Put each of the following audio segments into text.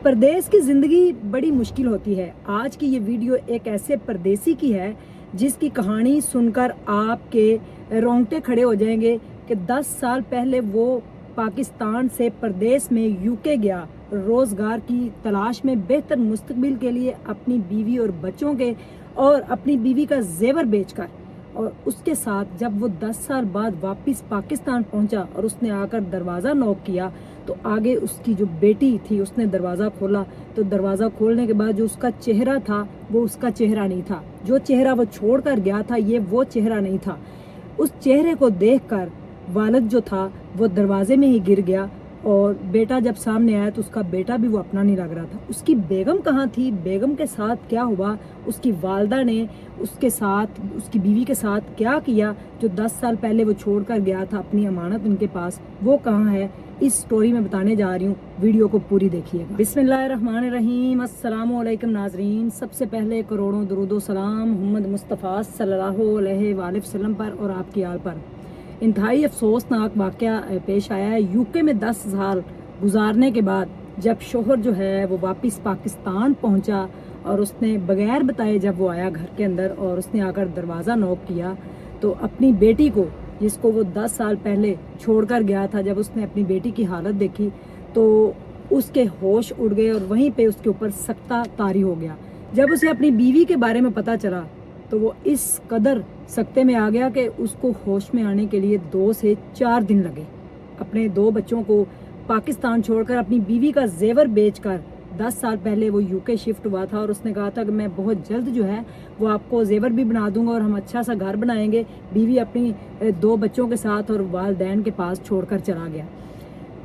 परदेश की ज़िंदगी बड़ी मुश्किल होती है। आज की ये वीडियो एक ऐसे परदेसी की है जिसकी कहानी सुनकर आपके रोंगटे खड़े हो जाएंगे कि 10 साल पहले वो पाकिस्तान से परदेश में यूके गया, रोज़गार की तलाश में, बेहतर मुस्तकबिल के लिए, अपनी बीवी और बच्चों के और अपनी बीवी का जेवर बेचकर। और उसके साथ जब वो 10 साल बाद वापस पाकिस्तान पहुंचा और उसने आकर दरवाज़ा नॉक किया तो आगे उसकी जो बेटी थी उसने दरवाज़ा खोला, तो दरवाज़ा खोलने के बाद जो उसका चेहरा था वो उसका चेहरा नहीं था। जो चेहरा वो छोड़ कर गया था ये वो चेहरा नहीं था। उस चेहरे को देखकर वालिद जो था वो दरवाजे में ही गिर गया और बेटा जब सामने आया तो उसका बेटा भी वो अपना नहीं लग रहा था। उसकी बेगम कहाँ थी, बेगम के साथ क्या हुआ, उसकी वालदा ने उसके साथ, उसकी बीवी के साथ क्या किया, जो 10 साल पहले वो छोड़ कर गया था अपनी अमानत उनके पास, वो कहाँ है, इस स्टोरी में बताने जा रही हूँ। वीडियो को पूरी देखिएगा। बिस्मिल्लाहिर्रहमानिर्रहीम। अस्सलामु अलैकुम नाजरीन। सबसे पहले करोड़ों दरूदो सलाम मोहम्मद मुस्तफ़ा सल्लल्लाहु अलैहि वसल्लम पर और आपकी आल पर। इंतहाई अफसोसनाक वाक़या पेश आया है। यूके में 10 साल गुजारने के बाद जब शोहर जो है वो वापस पाकिस्तान पहुंचा और उसने बगैर बताए जब वो आया घर के अंदर और उसने आकर दरवाज़ा नॉक किया तो अपनी बेटी को, जिसको वो 10 साल पहले छोड़कर गया था, जब उसने अपनी बेटी की हालत देखी तो उसके होश उड़ गए और वहीं पे उसके ऊपर सख्ता तारी हो गया। जब उसे अपनी बीवी के बारे में पता चला तो वो इस कदर सख्ते में आ गया कि उसको होश में आने के लिए 2 से 4 दिन लगे। अपने 2 बच्चों को पाकिस्तान छोड़कर अपनी बीवी का जेवर बेचकर 10 साल पहले वो यूके शिफ्ट हुआ था और उसने कहा था कि मैं बहुत जल्द जो है वो आपको जेवर भी बना दूंगा और हम अच्छा सा घर बनाएंगे। बीवी अपनी 2 बच्चों के साथ और वालिदैन के पास छोड़कर चला गया।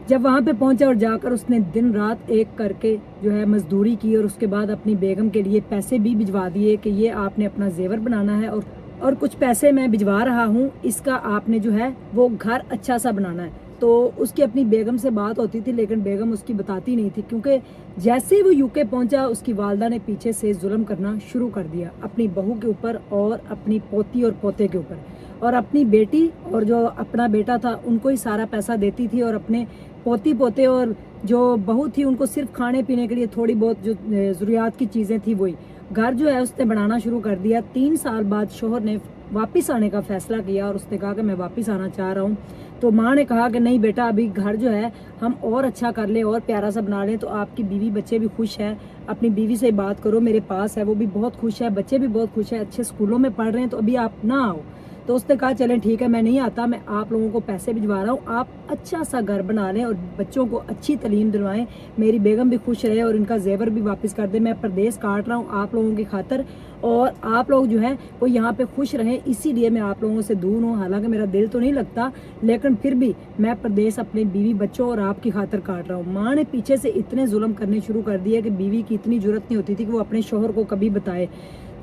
जब वहाँ पे पहुंचा और जाकर उसने दिन रात एक करके जो है मजदूरी की और उसके बाद अपनी बेगम के लिए पैसे भी भिजवा दिए कि ये आपने अपना जेवर बनाना है और कुछ पैसे मैं भिजवा रहा हूँ, इसका आपने जो है वो घर अच्छा सा बनाना है। तो उसकी अपनी बेगम से बात होती थी लेकिन बेगम उसकी बताती नहीं थी, क्योंकि जैसे ही वो यूके पहुंचा उसकी वालदा ने पीछे से जुल्म करना शुरू कर दिया अपनी बहू के ऊपर और अपनी पोती और पोते के ऊपर। और अपनी बेटी और जो अपना बेटा था उनको ही सारा पैसा देती थी और अपने पोती पोते और जो बहू थी उनको सिर्फ खाने पीने के लिए थोड़ी बहुत जो ज़रूरियात की चीज़ें थी वही। घर जो है उसने बनाना शुरू कर दिया। 3 साल बाद शोहर ने वापस आने का फैसला किया और उसने कहा कि मैं वापस आना चाह रहा हूँ। तो माँ ने कहा कि नहीं बेटा, अभी घर जो है हम और अच्छा कर लें और प्यारा सा बना लें तो आपकी बीवी बच्चे भी खुश हैं। अपनी बीवी से बात करो, मेरे पास है, वो भी बहुत खुश है, बच्चे भी बहुत खुश है, अच्छे स्कूलों में पढ़ रहे हैं, तो अभी आप ना आओ। तो उसने कहा चलें ठीक है, मैं नहीं आता, मैं आप लोगों को पैसे भिजवा रहा हूँ, आप अच्छा सा घर बना लें और बच्चों को अच्छी तालीम दिलवाएं, मेरी बेगम भी खुश रहे और इनका जेवर भी वापस कर दे। मैं परदेश काट रहा हूँ आप लोगों की खातर और आप लोग जो है वो यहाँ पे खुश रहें, इसीलिए मैं आप लोगों से दूर हूँ। हालांकि मेरा दिल तो नहीं लगता लेकिन फिर भी मैं परदेश अपने बीवी बच्चों और आपकी खातर काट रहा हूँ। माँ ने पीछे से इतने जुल्म करने शुरू कर दिए कि बीवी की इतनी जरूरत नहीं होती थी कि वो अपने शोहर को कभी बताए।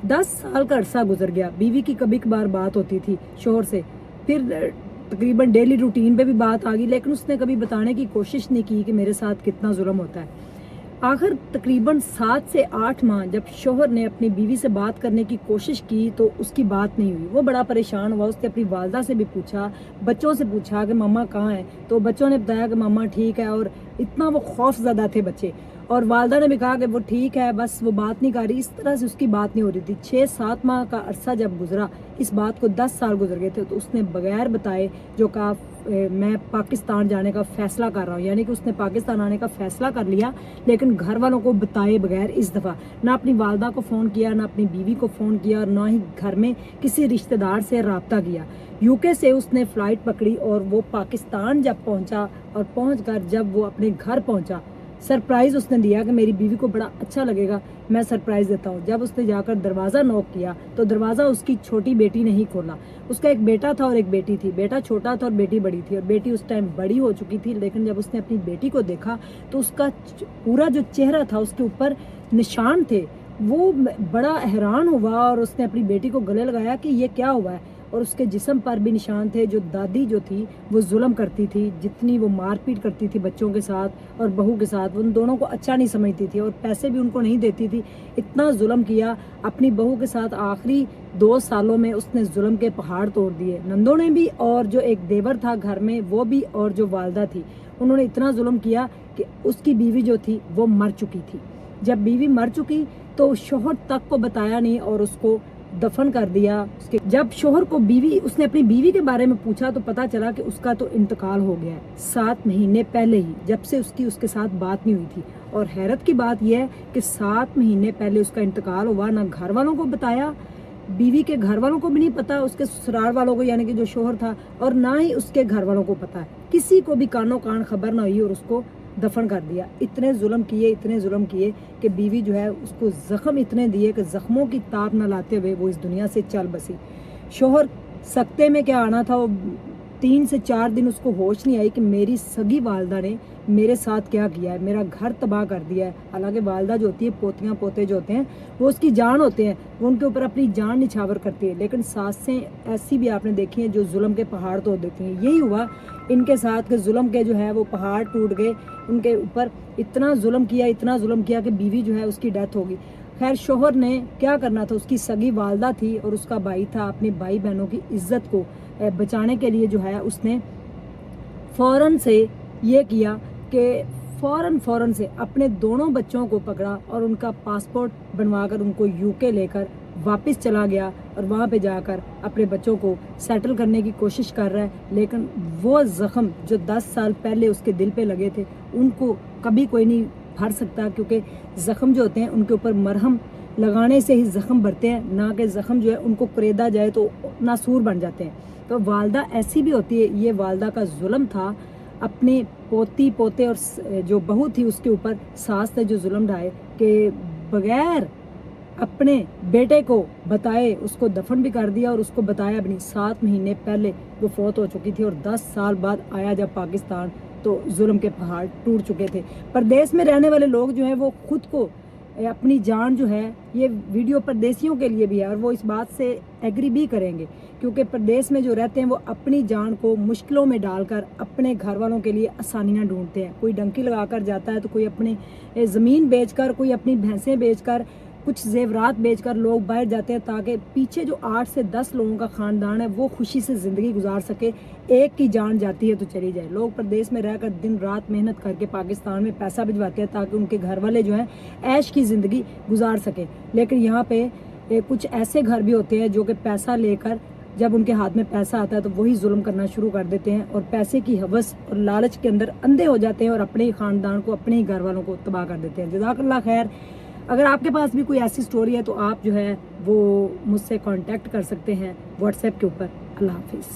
10 साल का अरसा गुजर गया। बीवी की कभी कभार बात होती थी शोहर से, फिर तकरीबन डेली रूटीन पे भी बात आ गई, लेकिन उसने कभी बताने की कोशिश नहीं की कि मेरे साथ कितना जुल्म होता है। आखिर तकरीबन 7 से 8 माह जब शोहर ने अपनी बीवी से बात करने की कोशिश की तो उसकी बात नहीं हुई। वो बड़ा परेशान हुआ। उसने अपनी वालदा से भी पूछा, बच्चों से पूछा कि मम्मा कहाँ है, तो बच्चों ने बताया कि मम्मा ठीक है। और इतना वो खौफज़दा थे बच्चे। और वालदा ने भी कहा कि वो ठीक है, बस वो बात नहीं कर रही। इस तरह से उसकी बात नहीं हो रही थी। 6-7 माह का अरसा जब गुजरा, इस बात को 10 साल गुजर गए थे, तो उसने बगैर बताए जो कहा मैं पाकिस्तान जाने का फैसला कर रहा हूँ, यानी कि उसने पाकिस्तान आने का फैसला कर लिया लेकिन घर वालों को बताए बगैर। इस दफ़ा ना अपनी वालदा को फ़ोन किया, ना अपनी बीवी को फ़ोन किया और ना ही घर में किसी रिश्तेदार से रब्ता किया। यूके से उसने फ़्लाइट पकड़ी और वो पाकिस्तान जब पहुँचा और पहुँच कर जब वो अपने घर पहुँचा, सरप्राइज़ उसने दिया कि मेरी बीवी को बड़ा अच्छा लगेगा, मैं सरप्राइज़ देता हूँ। जब उसने जाकर दरवाज़ा नॉक किया तो दरवाज़ा उसकी छोटी बेटी ने ही खोला। उसका एक बेटा था और एक बेटी थी। बेटा छोटा था और बेटी बड़ी थी और बेटी उस टाइम बड़ी हो चुकी थी। लेकिन जब उसने अपनी बेटी को देखा तो उसका पूरा जो चेहरा था उसके ऊपर निशान थे। वो बड़ा हैरान हुआ और उसने अपनी बेटी को गले लगाया कि ये क्या हुआ है। और उसके जिस्म पर भी निशान थे। जो दादी जो थी वो जुल्म करती थी, जितनी वो मारपीट करती थी बच्चों के साथ और बहू के साथ, उन दोनों को अच्छा नहीं समझती थी और पैसे भी उनको नहीं देती थी। इतना जुल्म किया अपनी बहू के साथ। आखिरी 2 सालों में उसने जुल्म के पहाड़ तोड़ दिए। नंदों ने भी और जो एक देवर था घर में वो भी और जो वालदा थी انہوں نے اتنا ظلم کیا کہ اس کی بیوی جو تھی وہ مر چکی تھی. جب بیوی مر چکی تو شوہر تک کو بتایا نہیں اور اس کو دفن کر دیا. جب شوہر کو اس نے اپنی بیوی کے بارے میں پوچھا تو پتا چلا کہ اس کا تو انتقال ہو گیا ہے 7 مہینے پہلے ہی، جب سے اس کے ساتھ بات نہیں ہوئی تھی. اور حیرت کی بات یہ ہے کہ 7 مہینے پہلے اس کا انتقال ہوا، نہ گھر والوں کو بتایا، بیوی کے گھر والوں کو بھی نہیں پتا، اس کے سسرال والوں کو یعنی کہ جو شوہر تھا، اور نہ ہی اس کے گھر والوں کو پتا ہے. کسی کو بھی کانوں کان خبر نہ ہوئی اور اس کو دفن کر دیا. اتنے ظلم کیے کہ بیوی جو ہے اس کو زخم اتنے دیے کہ زخموں کی تاب نہ لاتے ہوئے وہ اس دنیا سے چل بسی. شوہر سکتے میں کیا آنا تھا، وہ 3 سے 4 دن اس کو ہوش نہیں آئی کہ میری سگی والدہ نے میرے ساتھ کیا کیا ہے، میرا گھر تباہ کر دیا ہے. حالانکہ والدہ جو ہوتی ہے، پوتیاں پوتے جو ہوتے ہیں وہ اس کی جان ہوتے ہیں، وہ ان کے اوپر اپنی جان نچھاور کرتی ہے. لیکن ساسیں ایسی بھی آپ نے دیکھی ہیں جو ظلم کے پہاڑ توڑ دیتی ہیں. یہی ہوا ان کے ساتھ کہ ظلم کے جو ہے وہ پہاڑ ٹوٹ گئے ان کے اوپر. اتنا ظلم کیا کہ بیوی جو ہے اس کی ڈیتھ ہوگی. خیر شوہر نے کیا کرنا تھا، اس کی سگی والدہ تھی اور اس کا بھائی تھا. اپنی بھائی بہنوں کی عزت کو بچانے کے لیے جو ہے اس نے فوراً سے یہ کیا کہ فوراً سے اپنے دونوں بچوں کو پکڑا اور ان کا پاسپورٹ بنوا کر ان کو UK لے کر واپس چلا گیا اور وہاں پہ جا کر اپنے بچوں کو سیٹل کرنے کی کوشش کر رہا ہے. لیکن وہ زخم جو 10 سال پہلے اس کے دل پہ لگے تھے ان کو کبھی کوئی نہیں بھر سکتا، کیونکہ زخم جو ہوتے ہیں ان کے اوپر مرہم لگانے سے ہی زخم بھرتے ہیں، نہ کہ زخم جو ہے ان کو کریدا جائے تو ناسور بن جاتے ہیں. تو والدہ ایسی بھی ہوتی ہے، یہ والدہ کا ظلم تھا. اپنے پوتی پوتے اور جو بہو تھی اس کے اوپر ساس نے جو ظلم ڈھائے کہ بغیر اپنے بیٹے کو بتائے اس کو دفن بھی کر دیا اور اس کو بتایا بھی نہیں. 7 مہینے پہلے وہ فوت ہو چکی تھی اور 10 سال بعد آیا جب پاکستان تو ظلم کے پہاڑ ٹوٹ چکے تھے. پردیس میں رہنے والے لوگ جو ہیں وہ خود کو اپنی جان جو ہے، یہ ویڈیو پردیسیوں کے لیے بھی ہے اور وہ اس بات سے ایگری بھی کریں گے، کیونکہ پردیس میں جو رہتے ہیں وہ اپنی جان کو مشکلوں میں ڈال کر اپنے گھر والوں کے لیے آسانیاں ڈھونڈتے ہیں. کوئی ڈنکی لگا کر جاتا ہے تو کوئی اپنی زمین بیچ کر، کوئی اپنی بھینسیں بیچ کر، کچھ زیورات بیچ کر لوگ باہر جاتے ہیں تاکہ پیچھے جو 8 سے 10 لوگوں کا خاندان ہے وہ خوشی سے زندگی گزار سکے. ایک کی جان جاتی ہے تو چلی جائے. لوگ پردیس میں رہ کر دن رات محنت کر کے پاکستان میں پیسہ بھجواتے ہیں تاکہ ان کے گھر والے جو ہیں عیش کی زندگی گزار سکیں. لیکن یہاں پہ کچھ ایسے گھر بھی ہوتے ہیں جو کہ پیسہ لے کر جب ان کے ہاتھ میں پیسہ آتا ہے تو وہی ظلم کرنا شروع کر دیتے ہیں اور پیسے کی ہوس اور لالچ کے اندر اندھے ہو جاتے ہیں اور اپنے ہی خاندان کو، اپنے ہی گھر والوں کو تباہ کر دیتے ہیں. جزاک اللہ خیر. اگر آپ کے پاس بھی کوئی ایسی سٹوری ہے تو آپ جو ہے وہ مجھ سے کانٹیکٹ کر سکتے ہیں واٹس ایپ کے اوپر. اللہ حافظ.